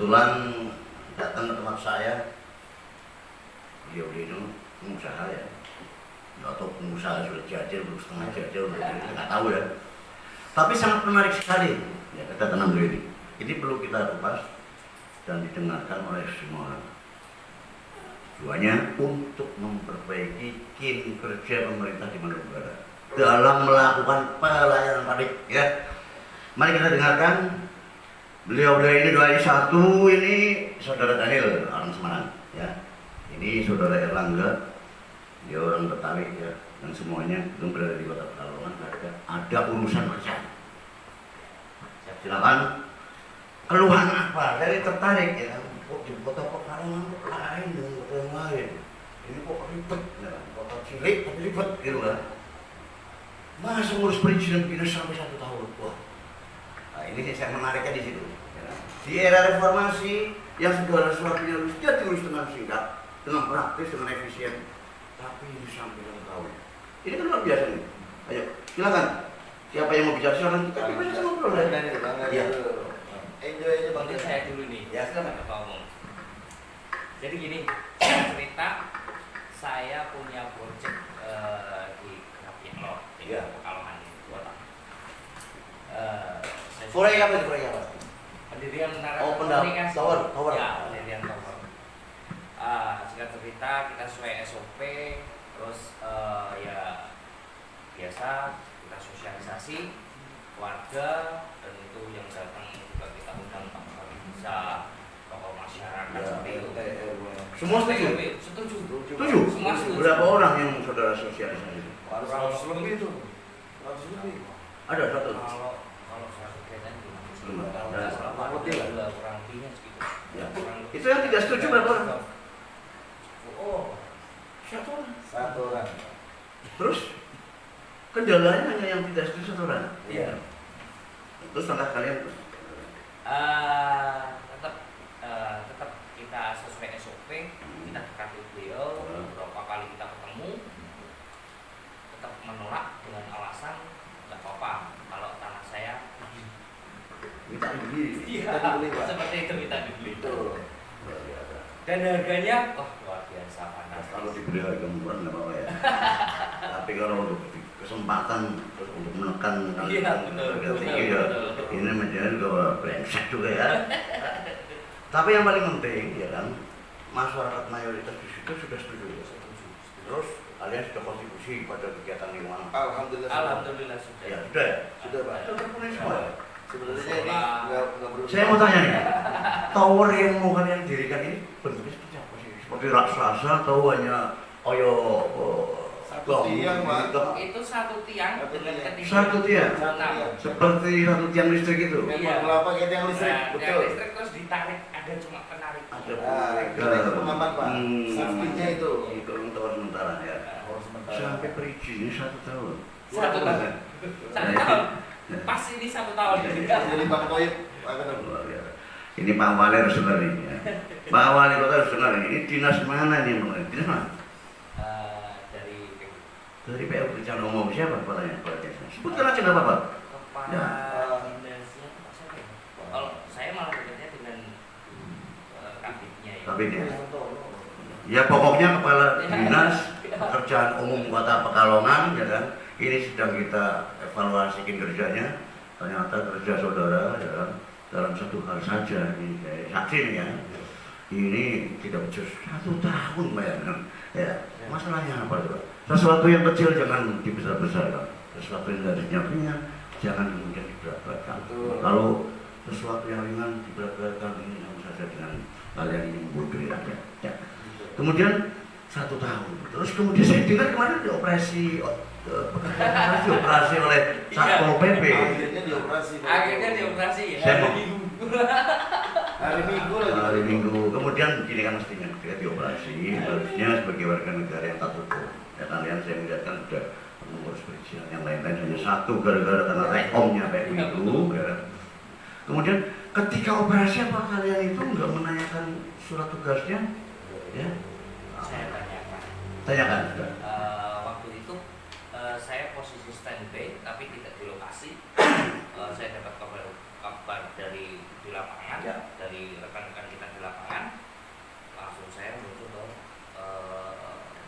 kebetulan datang ke tempat saya. Beliau itu pengusaha ya, atau pengusaha sudah jajal, belum setengah jajal, kita nggak tahu ya. Tapi sangat menarik sekali ya kedatangan beliau ini. Ini perlu kita kupas dan didengarkan oleh semua orang. Tujuannya untuk memperbaiki kinerja pemerintah di Maluku Utara dalam melakukan pelayanan publik ya. Mari kita dengarkan beliau ini doanya satu, ini saudara Daniel orang Semarang ya. Ini saudara Erlangga, dia orang Betawi ya, dan semuanya belum berada di Kota Pekalongan, ada urusan kerjaan. Silakan. Keluhan apa? Dari tertarik ya. Kok di Kota Pekalongan lain dengan kota yang lain. Ini kok ribet ya. Kota cilik tapi ribet gitu kan. Masa ngurus perizinan dinas sampai 1 tahun. Wah. Nah, ini saya menariknya di situ. Ya. Di era reformasi yang segala sesuatunya harus diurus dengan singkat, dengan praktis, dengan efisien. Tapi ini sampai 1 tahun. Ini kan luar biasa nih. Ayo, silakan. Siapa yang mau bicara silakan, kita bisa ngobrol ya. Iya. Enjoy aja Bang. Saya dulu nih. Ya, silakan. Pak Omong. Jadi gini, cerita saya punya project di Krapiak di Iya. Pekalongan Kota. Proyek apa itu, proyek apa? Pendirian menara Oh, komunikasi. tower. Ya, pendirian tower. Singkat cerita kita sesuai SOP, terus ya biasa kita sosialisasi warga, dan itu yang datang juga kita undang Pak bisa tokoh masyarakat Ya, seperti itu. Semua setuju? Setuju. Setuju? Semua setuju. Berapa orang yang saudara sosialisasi? 100 lebih itu. 100 lebih. Ada satu. Kalau satu kegiatan Belum. kurang lebih lah. kurang lebihnya segitu. Ya. Kurang lebih. Itu yang tidak setuju berapa orang? Oh, Satu orang. 1 orang. Terus kendalanya hanya yang tidak setuju satu orang. Iya. Terus langkah kalian terus. tetap kita sesuai SOP, kita dekati beliau, beberapa kali kita ketemu, tetap menolak dengan alasan nggak apa-apa kalau tanah saya Minta dibeli. iya, dibeli, Pak. seperti itu kita dibeli. Betul. Luar biasa. Dan harganya, wah luar biasa panas. Kalau dibeli harga murah nggak apa-apa ya. Tapi kalau untuk kesempatan terus untuk menekan Iya, betul, harga betul, tinggi ya, betul. ini menjadi juga brengsek juga ya. Tapi yang paling penting ya kan, masyarakat mayoritas di situ sudah setuju. Terus kalian sudah kontribusi pada kegiatan lingkungan. Alhamdulillah. Alhamdulillah sudah. Ya sudah ya. Sudah, Pak. Sudah terpenuhi semua. Sebenarnya ini enggak berusaha. Saya mau tanya nih, tower yang mau kalian dirikan ini bentuknya seperti apa sih? Seperti raksasa atau hanya Satu tiang, Pak. Itu satu tiang dengan ketinggian Satu tiang? 26. Seperti satu tiang listrik itu. Iya. Kelapa kayak tiang listrik. Nah, Betul. tiang listrik terus ditarik, ada cuma penarik. Ada Nah, itu pengaman, Pak. Safety-nya itu. Itu untuk tower sementara ya. Tower sementara. Sampai perizinnya 1 tahun. 1 tahun. 1 tahun. Pas ini 1 tahun. Jadi Pak Toyib akan Luar biasa. Ini Pak Wali harus dengar ini ya. Pak Wali Kota harus dengar ini. Ini dinas mana nih? Dinas mana? Dari Dari PU Rencana Umum siapa kepalanya? Sebutkan aja nggak apa-apa. kepala Ya. dinasnya Pak siapa ya? Kalau saya malah bekerja dengan kabinnya ya. Kabinnya. Ya pokoknya kepala dinas pekerjaan umum Kota Pekalongan ya kan. Ini sedang kita evaluasi kinerjanya. Ternyata kerja saudara ya kan, dalam satu hal saja ini saksi nih ya. Ini tidak becus 1 tahun bayangkan. Ya, masalahnya apa coba? Sesuatu yang kecil jangan dibesar-besarkan. Sesuatu yang harusnya ringan jangan kemudian diberat-beratkan. Kalau sesuatu yang ringan diberat-beratkan ini sama saja dengan kalian ini membodohi rakyat. Ya. Kemudian 1 tahun. Terus kemudian saya dengar kemarin dioperasi oleh Satpol PP. Akhirnya dioperasi. Pak. Akhirnya dioperasi ya. Saya mau- Hari Minggu lagi. Hari Minggu. Kemudian gini kan mestinya ketika dioperasi harusnya sebagai warga negara yang taat hukum. Ya kalian saya melihatkan sudah mengurus perizinan yang lain-lain hanya satu gara-gara karena rekomnya PU itu. Ya. Kemudian ketika operasi apa kalian itu nggak menanyakan surat tugasnya? Ya. Saya tanyakan. Tanyakan sudah. Waktu itu saya posisi standby tapi tidak di lokasi. Saya dapat kabar kabar dari di lapangan, Ya. dari rekan-rekan kita di lapangan, langsung saya menuju ke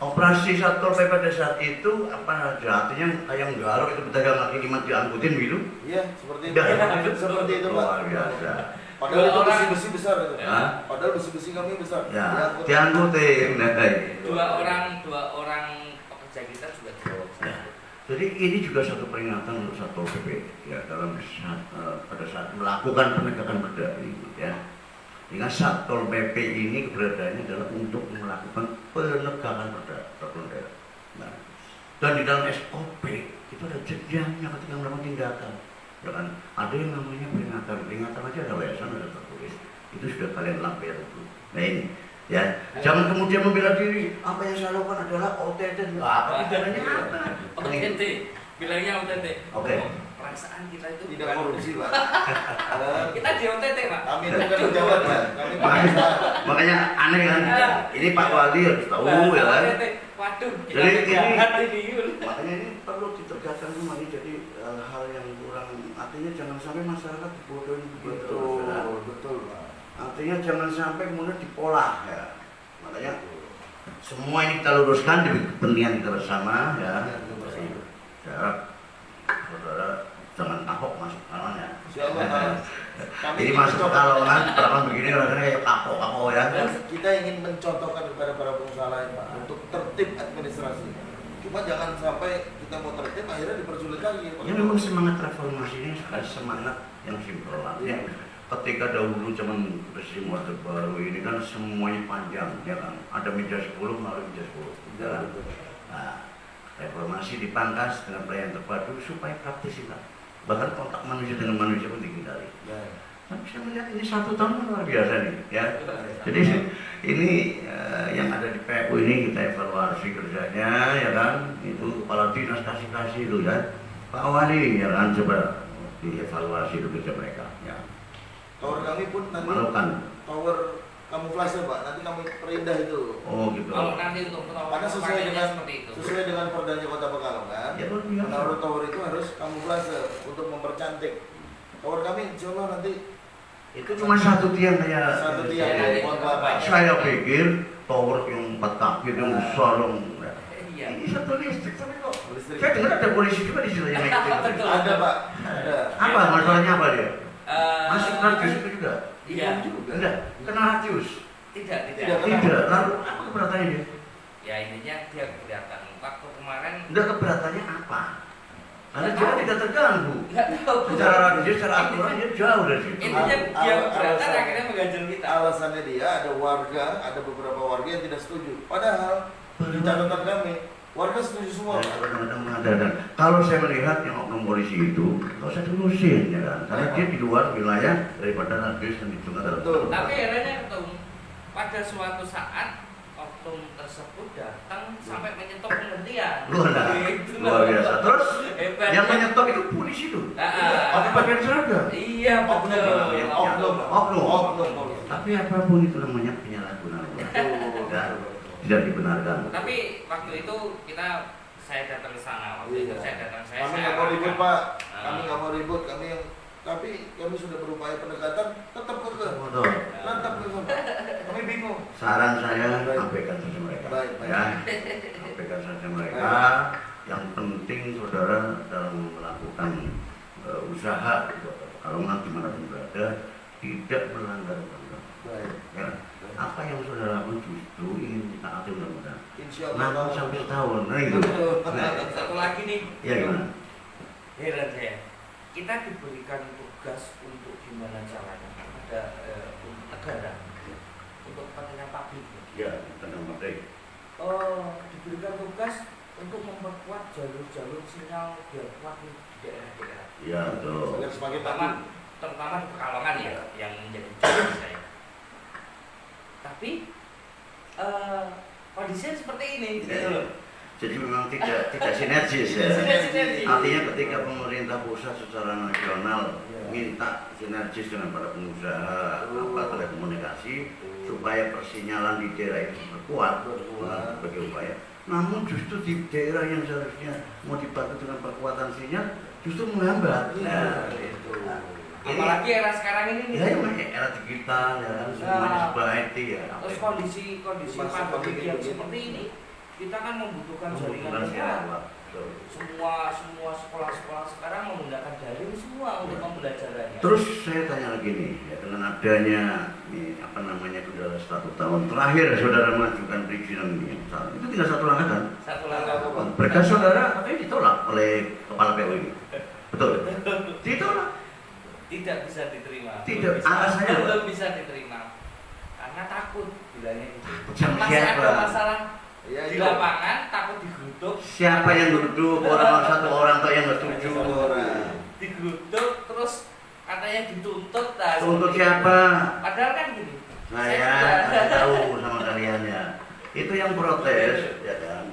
Operasi Satpol PP pada saat itu apa aja? Artinya kayak nggaruk itu pedagang kaki lima diangkutin gitu? Iya, seperti itu. Ya. Seperti itu, Pak. Luar biasa. Padahal itu Dua orang. besi-besi besar itu. Hah? Padahal besi-besi kami besar. Ya, Diangkut. diangkutin. Nah, itu. dua orang pekerja kita juga dibawa ke sana. Ya. Jadi ini juga satu peringatan untuk Satpol PP ya pada saat melakukan penegakan perda ini ya. Ingat Satpol PP ini keberadaannya adalah untuk melakukan penegakan perda. Nah, dan di dalam SOP itu ada jenjangnya ketika melakukan tindakan. Ya kan? Ada yang namanya peringatan aja ada lesan ada tertulis. Itu sudah kalian lampir itu. Nah ini ya, jangan kemudian membela diri. Apa yang saya lakukan adalah OTT. Apa pidananya apa? OTT, bilangnya OTT. Oke. Perasaan kita itu Tidak bukan- korupsi, Pak. Kita di OTT, Pak. Kami itu bukan pejabat, Pak. Kami Makanya, pengusaha. makanya aneh kan? Ini Pak Wali harus tahu ya kan? OTT. Waduh, kita Jadi ini- jahat ini. Makanya ini perlu ditegaskan semua ini jadi hal yang kurang. Artinya jangan sampai masyarakat dibodohin begitu. saudara. Betul, Pak. Artinya jangan sampai kemudian dipolah ya. Makanya semua ini kita luruskan demi kepentingan kita bersama ya. Ya, saudara jangan kapok masuk kalon ya. Insyaallah, Pak. Kami Ini ingin masuk mencontohkan- kalongan perang begini rasanya kayak kapok ya. Kita ingin mencontohkan kepada para pengusaha lain, Pak, untuk tertib administrasi. Cuma jangan sampai kita mau tertib akhirnya dipersulit lagi. Pak. Ya memang semangat reformasi ini adalah semangat yang simpel lah. Ya. Ketika dahulu zaman rezim Orde Baru ini kan semuanya panjang ya kan. Ada meja 10 melalui meja 10. Ya. Nah, reformasi dipangkas dengan pelayanan terpadu supaya praktis kita. Bahkan kontak manusia dengan manusia pun dihindari. Ya. Tapi saya melihat ini 1 tahun kan luar biasa nih ya. Jadi ini yang ada di PU ini kita evaluasi kerjanya ya kan. Itu kepala dinas kasih itu ya. Pak Wali ya kan coba dievaluasi itu kerja mereka ya. Tower kami pun nanti Malukan. tower kamuflase, Pak. Nanti kami perindah itu. Oh gitu. Kalau nanti untuk Karena sesuai pakaiannya dengan seperti itu. sesuai dengan perdanya Kota Pekalongan. Ya luar biasa. Tower itu harus kamuflase untuk mempercantik. Tower kami insya Allah nanti Itu cuma 1 tiang kayak. satu Ya, tiang. nanti Mohon juga maaf, Pak. Saya pikir tower yang 4 kaki yang besar yang. Iya. Ini 1 listrik tapi kok. Listrik. Saya dengar ada polisi juga di sini yang naik itu. Betul. Ada, Pak. Ada. Apa masalahnya apa dia? Masuk Iya. radius itu juga? Iya. Enggak, kena radius. Tidak. Tidak. Tidak. Lalu apa keberatannya dia? Ya intinya dia keberatan. Waktu kemarin Enggak, keberatannya apa? Karena dia tidak terganggu. nggak tahu. Secara radius, secara aturan dia jauh dari situ. Intinya dia keberatan Alasan. akhirnya mengganjal kita. Alasannya dia ada beberapa warga yang tidak setuju. Padahal di catatan kami warga setuju semua. Kalau saya melihat yang oknum polisi itu, kalau saya terusin ya kan, karena dia di luar wilayah daripada radius yang dihitung adalah. Betul. Tapi akhirnya ketemu pada suatu saat oknum tersebut datang sampai menyetop penghentian. Gitu Luar biasa. Terus Hebat. yang menyetop itu polisi itu. Pakai pakaian seragam. Iya betul. Oknum. Tapi apapun itu namanya penyalahgunaan. Tidak dibenarkan. Tapi waktu itu saya datang ke sana. Waktu itu saya datang Kami nggak mau ribut, Pak. Ah. Kami nggak mau ribut. Tapi kami sudah berupaya pendekatan, tetap kekeh. Betul. Tetap kekeh. Kami bingung. Saran saya abaikan saja mereka. Baik. Ya, abaikan saja mereka. Yang penting saudara dalam melakukan usaha kalau nanti dimanapun berada tidak melanggar undang-undang. Baik. Ya. Apa yang saudara lakukan justru ingin ditaati undang-undang. Insya Namun Allah. sampai setahun, nah itu. Nah, Satu lagi nih. ya gimana? Heran saya. Kita diberikan tugas untuk gimana caranya ada untuk negara, untuk kepentingan publik. Ya, tentang materi. Diberikan tugas untuk memperkuat jalur-jalur sinyal biar kuat di daerah-daerah. Ya, betul. Agar semakin maju. Terutama di Pekalongan ya, yang menjadi tujuan saya. Tapi kondisinya seperti ini. Gitu loh. Jadi memang tidak sinergis ya. Tidak sinergis. Artinya ketika pemerintah pusat secara nasional minta sinergis dengan para pengusaha, apa telekomunikasi supaya persinyalan di daerah itu berkuat sebagai upaya. Namun justru di daerah yang seharusnya mau dibantu dengan perkuatan sinyal justru menghambat. Iya, itu. Apalagi era sekarang ini nih. Ya, ini era digital ya kan, semuanya serba IT ya. Terus kondisi Masa pandemi yang pandemi seperti ini, kita kan membutuhkan Membutuhkan jaringan sekarang, sekarang. Pak. Betul. Semua sekolah-sekolah sekarang menggunakan daring semua untuk pembelajarannya. Terus saya tanya lagi nih, ya dengan adanya nih apa namanya sudah 1 tahun terakhir saudara mengajukan perizinan ini, itu tinggal 1 langkah kan? Satu langkah Berkas saudara katanya ditolak oleh kepala PU ini, betul? Ditolak. tidak bisa diterima. Tidak, alasannya apa? belum bisa diterima karena takut bilangnya gitu. Sama Masih siapa? ada masalah Ya, di itu. lapangan, takut digeruduk. Siapa yang duduk? Orang 1 orang atau yang nggak setuju? 1 orang. Digeruduk terus katanya dituntut. Nah, Untuk seperti siapa? itu. Padahal kan gini. Saya nggak tahu sama kalian ya. Itu yang protes, ya kan?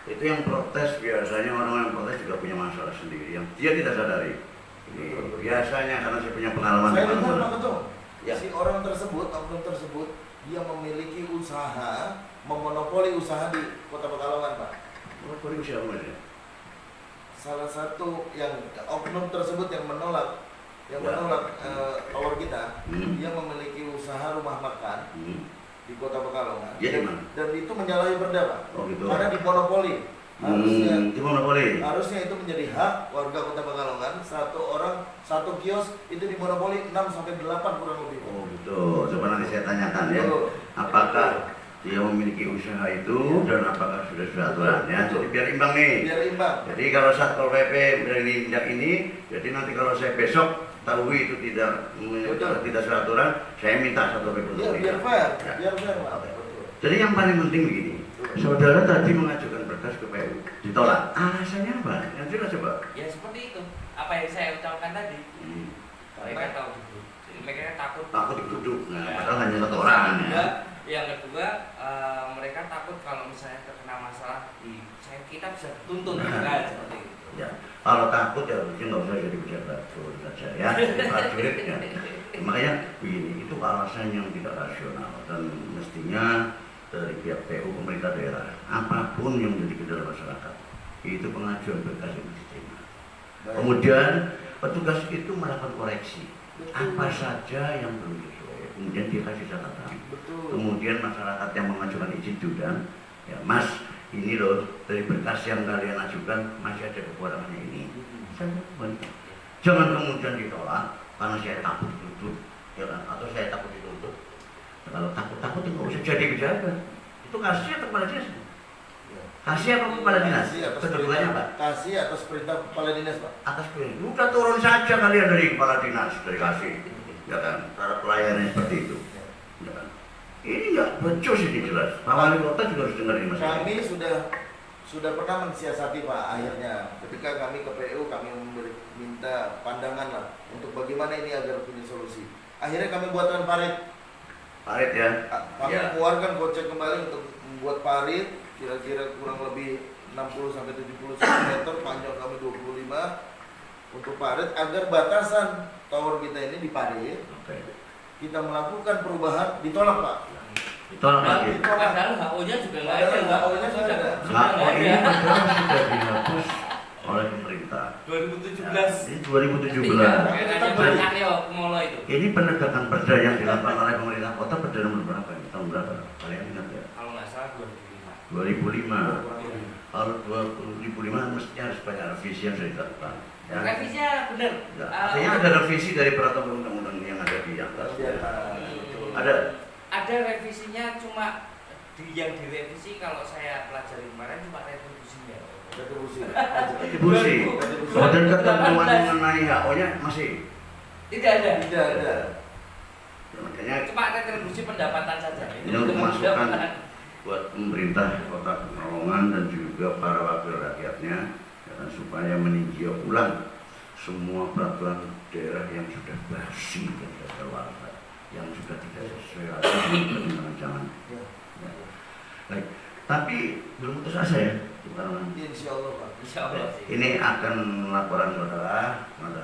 Itu yang protes biasanya orang yang protes juga punya masalah sendiri yang dia tidak sadari. Ini biasanya karena saya punya pengalaman. Saya dengar Pak Ketum, Ya. si orang tersebut, oknum tersebut, dia memiliki usaha, memonopoli usaha di Kota Pekalongan, Pak. Monopoli siapa ya? Salah satu yang oknum tersebut yang menolak Ya. tower kita, Hmm. dia memiliki usaha rumah makan di Kota Pekalongan. Iya, di mana? Dan itu menyalahi perda, Pak. Oh gitu. Karena dimonopoli. Itu monopoli. Harusnya itu menjadi hak warga Kota Pekalongan. 1 orang 1 kios itu dimonopoli 6 sampai 8 kurang lebih. Oh gitu. Coba nanti saya tanyakan ya. Betul. Apakah dia memiliki usaha itu dan apakah sudah aturannya? Jadi biar imbang nih. Biar imbang. Jadi kalau Satpol PP dari tindak ini, jadi nanti kalau saya besok tahu itu tidak Betul. tidak sesuai aturan, saya minta Satpol PP untuk Ya, biar menindak. fair, Ya. biar fair, Pak. Oke. Betul. Jadi yang paling penting begini, saudara tadi mengajukan berkas ke PU, ditolak. Alasannya apa? Yang jelas coba. Ya seperti itu. Apa yang saya ucapkan tadi. Mereka tahu dulu. Jadi mereka takut. Takut digeruduk. Nah, Ya. padahal hanya 1 Terus orang yang ya. kedua, yang kedua, mereka takut kalau misalnya terkena masalah kita bisa dituntut kan seperti itu. Ya, kalau takut ya mungkin nggak usah jadi pejabat turun saja ya, jadi prajurit ya. Makanya begini, itu alasan yang tidak rasional dan mestinya dari pihak PU pemerintah daerah apapun yang menjadi kendala masyarakat itu pengajuan berkas yang diterima. Baik. Kemudian petugas itu melakukan koreksi Betul. apa saja yang belum sesuai, kemudian dia kasih catatan. Betul. Kemudian masyarakat yang mengajukan izin dan ya Mas, ini loh dari berkas yang kalian ajukan masih ada kekurangannya ini. Jangan kemudian ditolak karena saya takut dituntut, ya kan? Atau saya takut dituntut. Nah, kalau takut nggak usah jadi pejabat. Itu kasih atau kepala dinas? Ya. Kasih apa kepala dinas? Kasih atas Keduanya perintah, Pak. kasih atas perintah kepala dinas, Pak. Atas perintah. Udah turun saja kalian dari kepala dinas dari kasih, ya kan? Cara pelayanan seperti itu, ya kan? Ini nggak becus ini jelas. Pak Wali Kota juga harus dengerin mas. Kami sudah pernah mensiasati, Pak, akhirnya ketika kami ke PU kami minta pandangan lah untuk bagaimana ini agar punya solusi. Akhirnya kami buatkan parit. Parit ya. Kami Ya. keluarkan gocek kembali untuk membuat parit kira-kira kurang lebih 60 sampai 70 cm, panjang kami 25 untuk parit agar batasan tower kita ini diparit. Oke. Kita melakukan perubahan, ditolak, Pak. Ditolak lagi. Padahal HO-nya juga nggak ada. Padahal HO-nya nggak ada. Sudah Hak nggak ini ada. padahal sudah dihapus oleh pemerintah. 2017. Ini Iya, 2017. kayaknya Pak Karyo Kumolo itu. Ini penegakan perda yang dilakukan oleh pemerintah kota perda nomor berapa ini? Tahun berapa? Kalian ingat ya? Kalau nggak salah 2005. 2005. Iya. Kalau 2005 mestinya harus banyak revisi yang sudah dilakukan. Ya. Revisinya benar. Ya, artinya ada revisi dari peraturan undang-undang yang ada di atas. Iya, Ada. Ada revisinya cuma yang direvisi kalau saya pelajari kemarin cuma retribusinya. Retribusi. Retribusi. Dan ketentuan mengenai HO-nya masih. Tidak ada. Tidak ada. Ya, makanya Cuma retribusi pendapatan saja. ini untuk masukan buat pemerintah Kota Pekalongan dan juga para wakil rakyatnya ya, supaya meninjau ulang semua peraturan daerah yang sudah basi dan sudah terwarta, yang sudah tidak sesuai dengan rancangan. Ya. Ya. Baik, tapi belum putus asa ya, karena Insya Allah, Pak. Insya Allah sih. ini akan laporan saudara, maka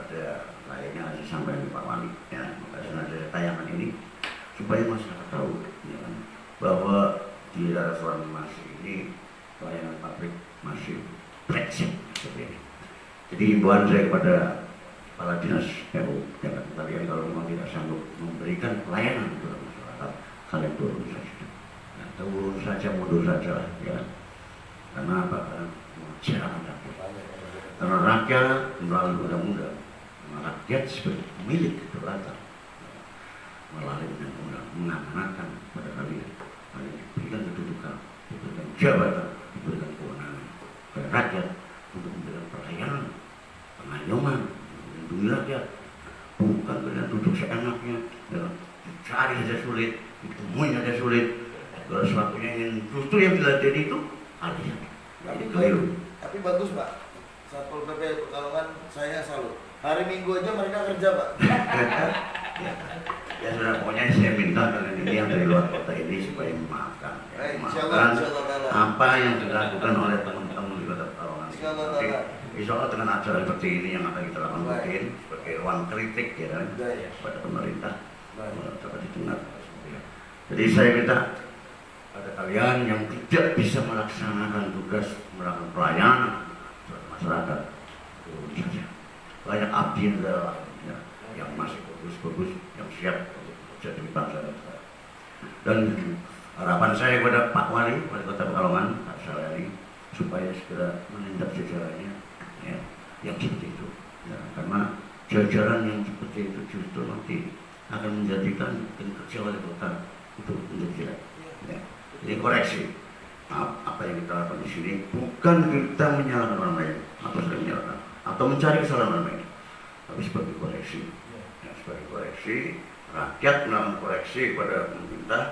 ada lainnya harus sampai di Pak Wali, ya, maka ada tayangan ini supaya masyarakat tahu, ya, kan, bahwa di daerah reformasi ini pelayanan publik masih fleksibel seperti ini. Jadi himbauan saya kepada kepala dinas PU, jangan kalian kalau memang tidak sanggup memberikan pelayanan kepada masyarakat, kalian turun saja. Ya, turun saja, mundur saja, ya. Karena apa? Karena mengecewakan rakyat. Karena rakyat melalui undang-undang, rakyat sebagai milik kedaulatan, melalui undang-undang mengamanatkan pada kalian diberikan kedudukan, diberikan jabatan, diberikan kewenangan pada rakyat untuk memberikan pelayanan, pengayoman, melindungi rakyat. Bukan kalian duduk seenaknya, ya, dicari saja sulit, ditemui saja sulit. Kalau sesuatunya ingin justru yang diladeni itu kalian. Tapi bagus Pak, Satpol PP Pekalongan saya salut. Hari Minggu aja mereka kerja Pak. Ya sudah, pokoknya saya minta kalian ini yang dari luar kota ini supaya memaafkan, ya, memaafkan apa yang dilakukan oleh teman-teman di kota Pekalongan. Insya Allah dengan acara seperti ini yang akan kita lakukan sebagai ruang kritik ya kan, pada pemerintah dapat didengar. Jadi saya minta pada kalian yang tidak bisa melaksanakan tugas melakukan pelayanan kepada masyarakat, turun saja. Banyak abdi adalah ya, yang masih bagus-bagus, yang siap untuk bekerja di bangsa dan negara. Dan harapan saya kepada Pak Wali Kota Pekalongan, Pak Salyani, supaya segera menindak jajarannya, ya, yang seperti itu. Ya, karena jajaran yang seperti itu justru nanti akan menjadikan kerja wali kota itu menjadi jelek. Ya. Jadi koreksi. Apa yang kita lakukan di sini bukan kita menyalahkan orang lain atau saling menyalahkan atau mencari kesalahan orang lain, tapi sebagai koreksi. Ya, sebagai koreksi, rakyat melakukan koreksi kepada pemerintah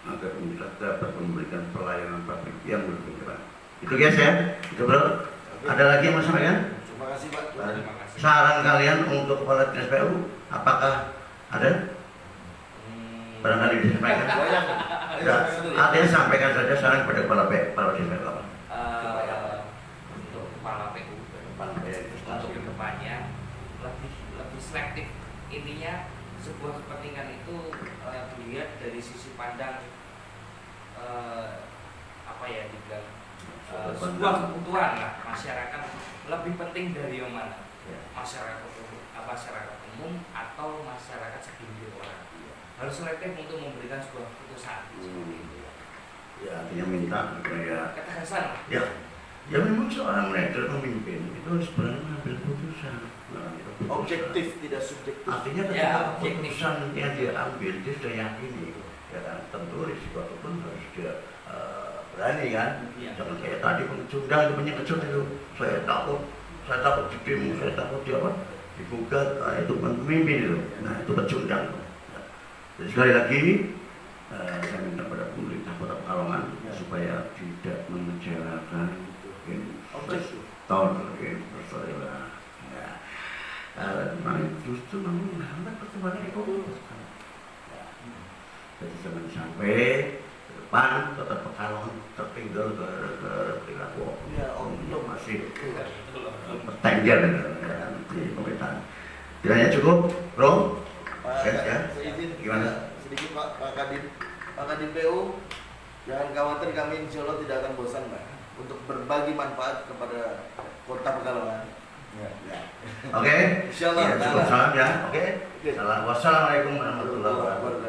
agar pemerintah dapat memberikan pelayanan publik yang berkelanjutan. Itu guys ya. Itu bro. Ada lagi yang mau sampaikan? Terima kasih Pak. Terima kasih. Saran kalian untuk kepala dinas PU, apakah ada? Barangkali disampaikan. Ya, artinya sampaikan saja saran kepada kepala dinas PU apa? Untuk kepala PU untuk kedepannya lebih selektif. Intinya sebuah kepentingan itu dilihat dari sisi pandang apa ya dibilang sebuah kebutuhan lah masyarakat lebih penting dari yang mana, masyarakat umum atau masyarakat segelintir orang. Harus selektif untuk memberikan sebuah keputusan seperti itu. Ya artinya minta ya. Ketegasan. Ya memang seorang leader pemimpin itu harus berani mengambil keputusan. Objektif tidak subjektif. Artinya ketika keputusan yang dia ambil dia sudah yakini, ya kan, tentu risiko itu pun harus dia berani kan. Jangan kayak tadi pengecundang itu penyekecut itu, saya takut di demo, saya takut di apa, digugat, itu pemimpin itu. Nah itu pecundang. Jadi sekali lagi saya minta pada pemerintah Kota Pekalongan supaya tidak mengecewakan investor, ya, justru menghambat pertumbuhan ekonomi. Jadi jangan sampai ke depan Kota Pekalongan tertinggal ke perilaku untuk masih bertengger di pemerintahan. Kiranya cukup, bro. Saya izin Gimana? sedikit Pak Kadin PU, jangan khawatir, kami insya Allah tidak akan bosan Pak untuk berbagi manfaat kepada Kota Pekalongan. Oke. Insya Allah. Ya, cukup salam ya. Oke. Wassalamualaikum warahmatullahi wabarakatuh.